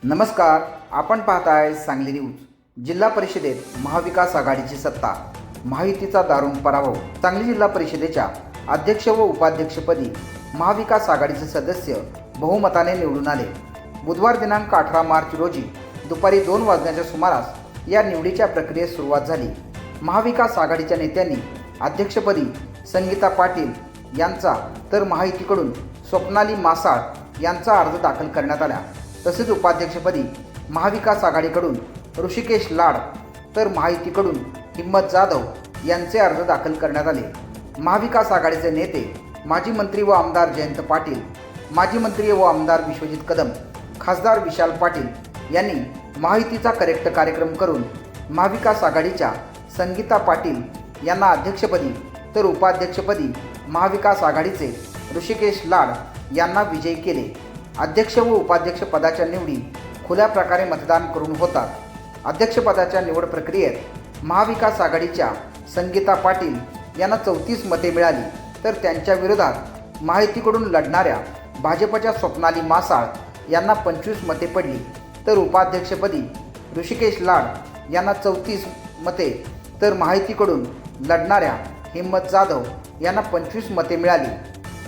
नमस्कार, आपण पाहताय सांगली न्यूज. जिल्हा परिषदेत महाविकास आघाडीची सत्ता, महायुतीचा दारुण पराभव. सांगली जिल्हा परिषदेच्या अध्यक्ष व उपाध्यक्षपदी महाविकास आघाडीचे सदस्य बहुमताने निवडून आले. बुधवार दिनांक 18 मार्च रोजी दुपारी 2 वाजण्याच्या सुमारास या निवडीच्या प्रक्रियेस सुरुवात झाली. महाविकास आघाडीच्या नेत्यांनी अध्यक्षपदी संगीता पाटील यांचा तर महायुतीकडून स्वप्नाली मासाळ यांचा अर्ज दाखल करण्यात आला. तसेच उपाध्यक्षपदी महाविकास आघाडीकडून ऋषिकेश लाड तर महायुतीकडून हिम्मत जाधव यांचे अर्ज दाखल करण्यात आले. महाविकास आघाडीचे नेते माजी मंत्री व आमदार जयंत पाटील, माजी मंत्री व आमदार विश्वजित कदम, खासदार विशाल पाटील यांनी महायुतीचा करेक्ट कार्यक्रम करून महाविकास आघाडीच्या संगीता पाटील यांना अध्यक्षपदी तर उपाध्यक्षपदी महाविकास आघाडीचे ऋषिकेश लाड यांना विजयी केले. अध्यक्ष व उपाध्यक्ष पदाच्या निवडी खुल्या प्रकारे मतदान करून होतात. अध्यक्षपदाच्या निवड प्रक्रियेत महाविकास आघाडीच्या संगीता पाटील यांना 34 मते मिळाली, तर त्यांच्या विरोधात महायुतीकडून लढणाऱ्या भाजपच्या स्वप्नाली मासाळ यांना 25 मते पडली. तर उपाध्यक्षपदी ऋषिकेश लाड यांना 34 मते तर महायुतीकडून लढणाऱ्या हिम्मत जाधव यांना 25 मते मिळाली.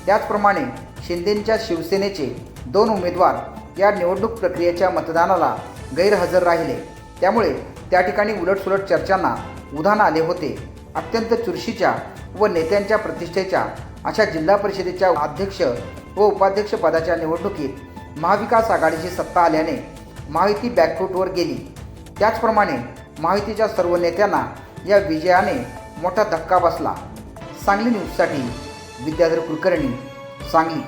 त्याचप्रमाणे शिंदेंच्या शिवसेनेचे 2 उमेदवार या निवडणूक प्रक्रियेच्या मतदानाला गैरहजर राहिले. त्यामुळे त्या ठिकाणी उलटसुलट चर्चांना उधाण आले होते. अत्यंत चुरशीच्या व नेत्यांच्या प्रतिष्ठेच्या अशा जिल्हा परिषदेच्या अध्यक्ष व उपाध्यक्ष पदाच्या निवडणुकीत महाविकास आघाडीची सत्ता आल्याने महायुती बॅकफूटवर गेली. त्याचप्रमाणे महायुतीच्या सर्व नेत्यांना या विजयाने मोठा धक्का बसला. सांगली न्यूजसाठी विद्याधर कुलकर्णी, सांगली.